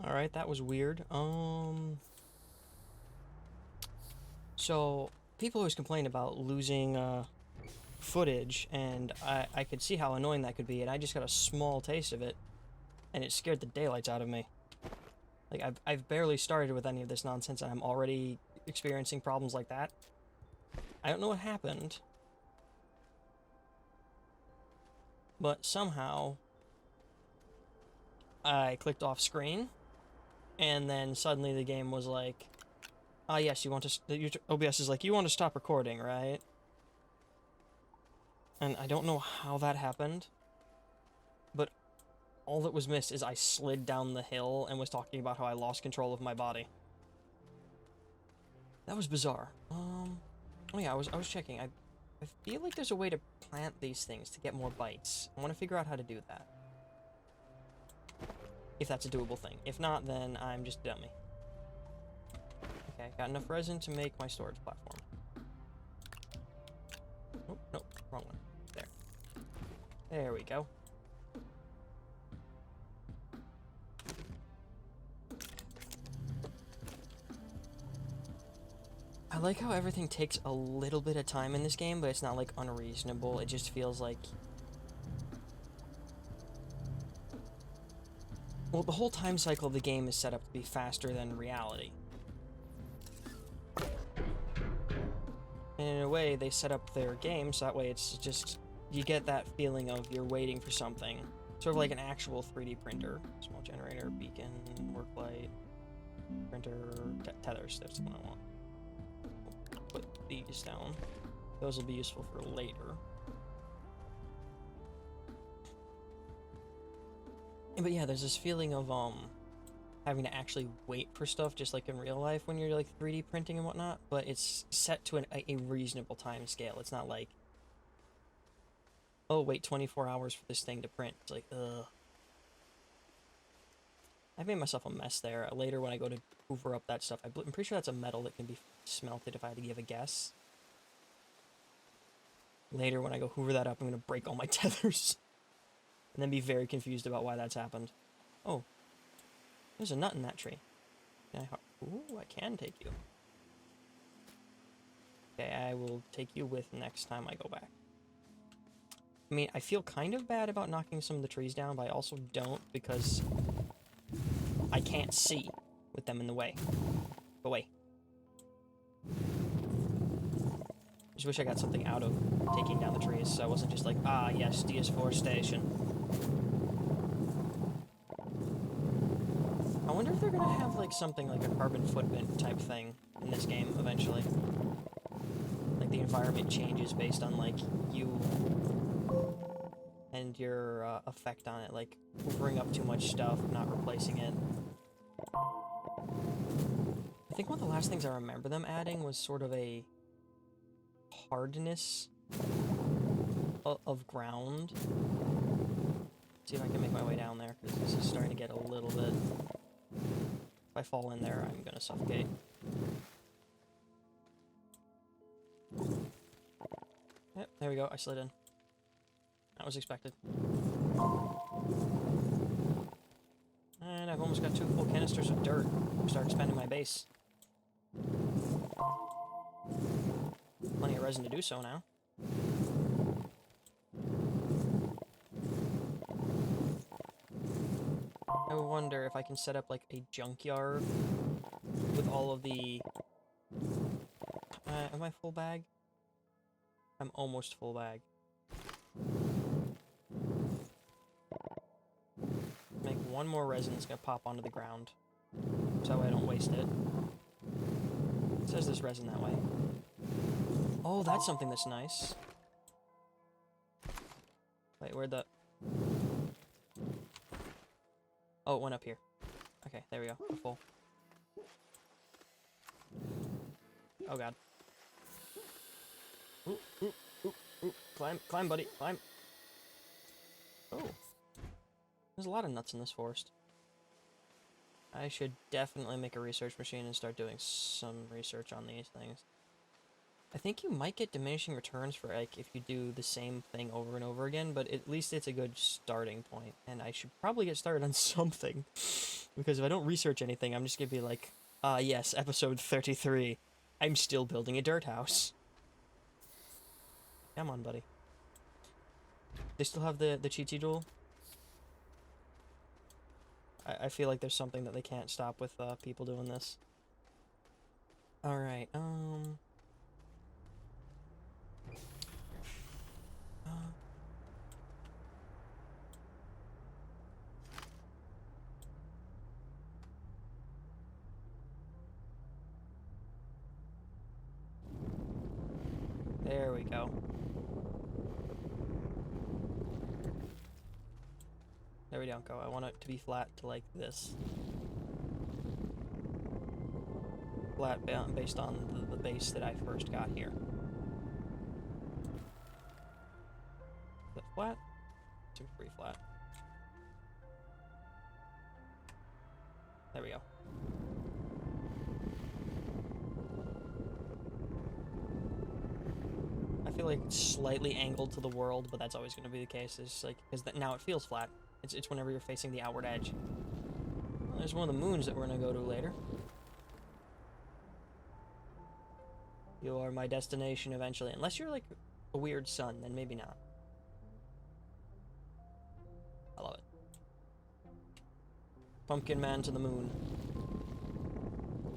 Alright, that was weird. So, people always complain about losing, footage, and I could see how annoying that could be, and I just got a small taste of it, and it scared the daylights out of me. Like, I've barely started with any of this nonsense, and I'm already experiencing problems like that. I don't know what happened, but somehow I clicked off screen, and then suddenly the game was like, ah, yes, you want to, OBS is like, you want to stop recording, right? And I don't know how that happened, but all that was missed is I slid down the hill and was talking about how I lost control of my body. That was bizarre. Oh yeah, I was checking. I feel like there's a way to plant these things to get more bites. I want to figure out how to do that. If that's a doable thing. If not, then I'm just a dummy. Okay, got enough resin to make my storage platform. Oh, no, wrong one. There. There we go. I like how everything takes a little bit of time in this game, but it's not, like, unreasonable. It just feels like... Well, the whole time cycle of the game is set up to be faster than reality. And in a way, they set up their game so that way it's just... You get that feeling of you're waiting for something. Sort of like an actual 3D printer. Small generator, beacon, work light, printer, tethers. That's the one I want. Put these down. Those will be useful for later. But yeah, there's this feeling of having to actually wait for stuff just like in real life when you're like 3D printing and whatnot, but it's set to a reasonable time scale. It's not like, oh wait 24 hours for this thing to print. It's like, ugh. I've made myself a mess there. Later when I go to hoover up that stuff, I'm pretty sure that's a metal that can be smelted if I had to give a guess. Later when I go hoover that up, I'm going to break all my tethers. And then be very confused about why that's happened. Oh, there's a nut in that tree. Can I... Ooh, I can take you. Okay, I will take you with next time I go back. I mean, I feel kind of bad about knocking some of the trees down, but I also don't because I can't see with them in the way. Go away. Just wish I got something out of taking down the trees, so I wasn't just like, ah, yes, deforestation. I wonder if they're gonna have, like, something like a carbon footprint type thing in this game eventually. Like, the environment changes based on, like, you and your effect on it, like, hoovering up too much stuff, not replacing it. I think one of the last things I remember them adding was sort of a hardness of ground. See if I can make my way down there, because this is starting to get a little bit... If I fall in there, I'm gonna suffocate. Yep, there we go, I slid in. That was expected. And I've almost got 2 full canisters of dirt. I'm starting expanding my base. Plenty of resin to do so now. I wonder if I can set up like a junkyard with all of the... am I full bag? I'm almost full bag. Make one more resin that's gonna pop onto the ground, so I don't waste it. It says there's resin that way. Oh, that's something that's nice. Wait, where'd the... Oh, it went up here. Okay, there we go. I'm full. Oh god. Ooh, ooh, ooh, ooh. Climb, climb, buddy, climb. Oh. There's a lot of nuts in this forest. I should definitely make a research machine and start doing some research on these things. I think you might get diminishing returns for, like, if you do the same thing over and over again, but at least it's a good starting point, and I should probably get started on something. Because if I don't research anything, I'm just gonna be like, yes, episode 33. I'm still building a dirt house. Come on, buddy. They still have the cheaty duel? I feel like there's something that they can't stop with people doing this. Alright, there we go. There we don't go. I want it to be flat to like this. Flat based on the base that I first got here. Is that flat? Seems pretty flat. There we go. I feel like it's slightly angled to the world, but that's always going to be the case. It's like, because now it feels flat. It's whenever you're facing the outward edge. Well, there's one of the moons that we're going to go to later. You are my destination eventually. Unless you're like a weird sun, then maybe not. I love it. Pumpkin Man to the moon.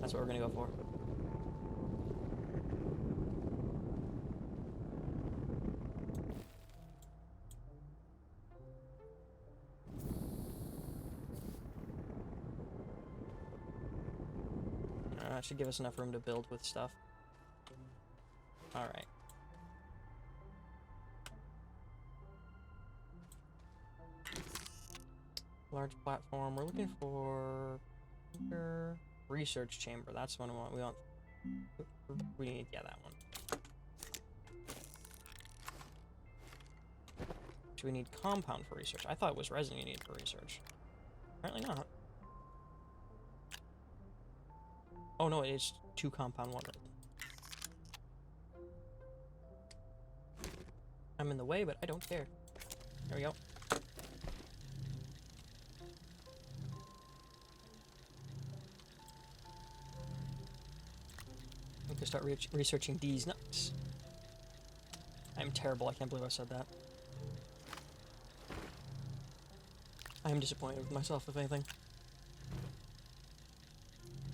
That's what we're gonna go for. That should give us enough room to build with stuff. Alright. Large platform. We're looking for research chamber. That's what we want. We need, yeah, that one. Do we need compound for research? I thought it was resin you need for research. Apparently not. Oh no, it's 2 compound, 1 resin. I'm in the way, but I don't care. There we go. I'm gonna start researching these nuts. I'm terrible. I can't believe I said that. I am disappointed with myself, if anything.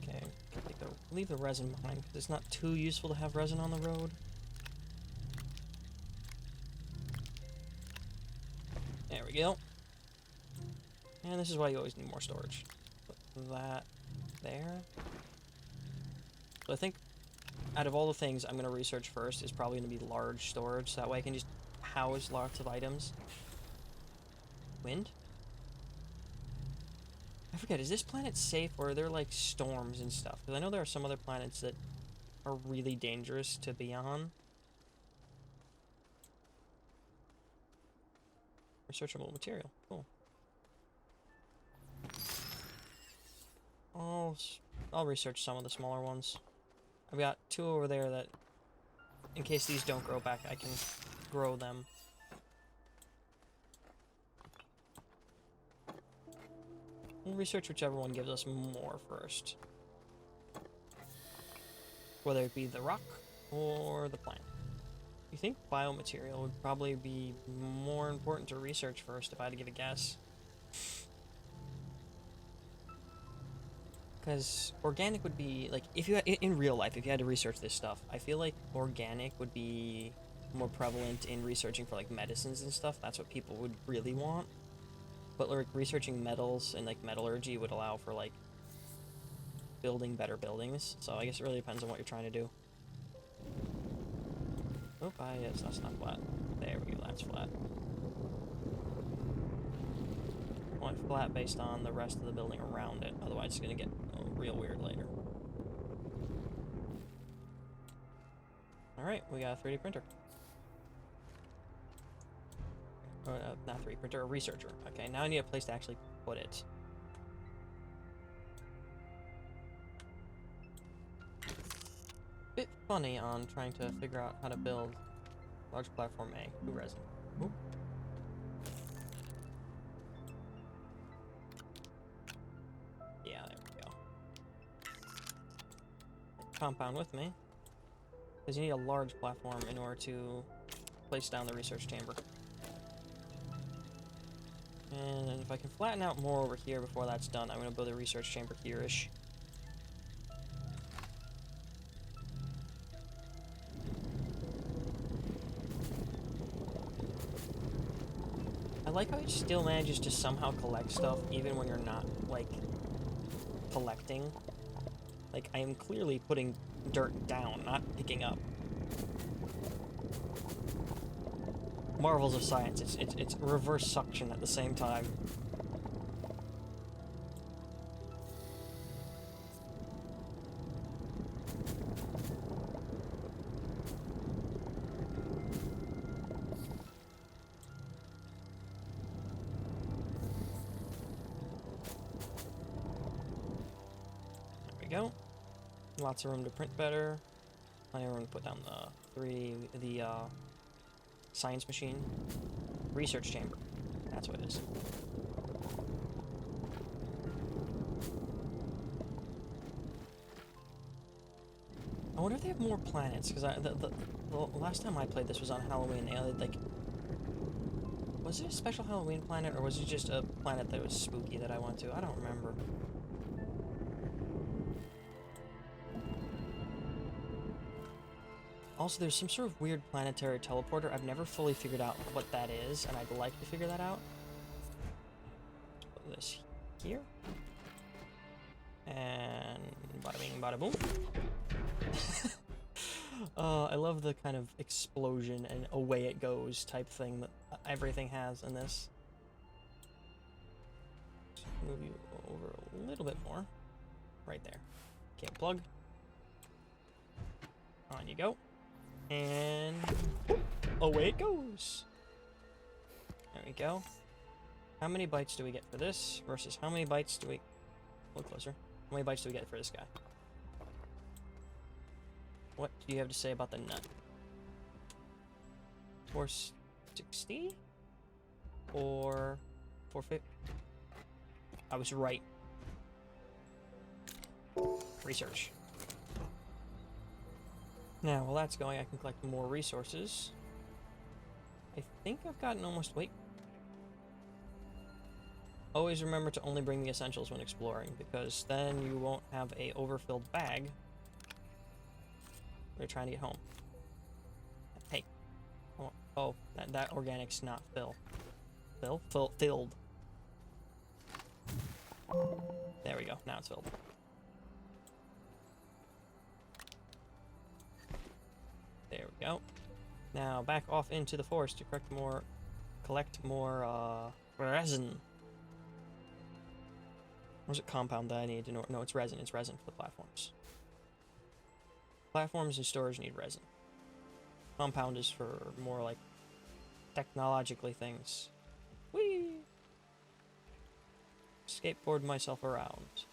Okay, leave the resin behind, because it's not too useful to have resin on the road. There we go. And this is why you always need more storage. Put that there. So I think out of all the things I'm going to research first is probably going to be large storage, so that way I can just house lots of items. Wind? I forget, is this planet safe, or are there like storms and stuff? Because I know there are some other planets that are really dangerous to be on. Researchable material. Cool. I'll research some of the smaller ones. I've got 2 over there that, in case these don't grow back, I can grow them. We'll research whichever one gives us more first. Whether it be the rock or the plant. You think biomaterial would probably be more important to research first if I had to give a guess? Because organic would be, like, if you had, in real life, if you had to research this stuff, I feel like organic would be more prevalent in researching for, like, medicines and stuff. That's what people would really want. But, like, researching metals and, like, metallurgy would allow for, like, building better buildings. So I guess it really depends on what you're trying to do. Oh, yes, that's not flat. There we go, that's flat. I want it flat based on the rest of the building around it, otherwise it's gonna get real weird later. Alright, we got a 3D printer. Not 3D printer, a researcher. Okay, now I need a place to actually put it. Bit funny on trying to figure out how to build large platform A. Ooh, resin. Ooh. compound with me. Because you need a large platform in order to place down the research chamber. And if I can flatten out more over here before that's done, I'm going to build a research chamber here-ish. I like how it still manages to somehow collect stuff even when you're not, like, collecting. Like, I am clearly putting dirt down, not picking up. Marvels of science. It's reverse suction at the same time. There we go. Lots of room to print better. Plenty of room to put down the science machine. Research chamber. That's what it is. I wonder if they have more planets, because the last time I played this was on Halloween. They had, like... Was it a special Halloween planet, or was it just a planet that was spooky that I went to? I don't remember. Also, there's some sort of weird planetary teleporter. I've never fully figured out what that is, and I'd like to figure that out. Put this here. And bada bing, bada boom. I love the kind of explosion and away it goes type thing that everything has in this. Just move you over a little bit more. Right there. Okay, plug. On you go. And away it goes. There we go. How many bites do we get for this versus how many bites do we... A little closer. How many bites do we get for this guy? What do you have to say about the nut? 460? Or 450? I was right. Research. Now, while that's going, I can collect more resources. I think I've gotten almost... Wait. Always remember to only bring the essentials when exploring, because then you won't have a overfilled bag when you're trying to get home. Hey. Oh, that organic's not filled. Filled. There we go. Now it's filled. There we go. Now back off into the forest to collect more resin. Or is it compound that I need to know? No, it's resin. It's resin for the platforms. Platforms and storage need resin. Compound is for more like technologically things. Whee! Skateboard myself around.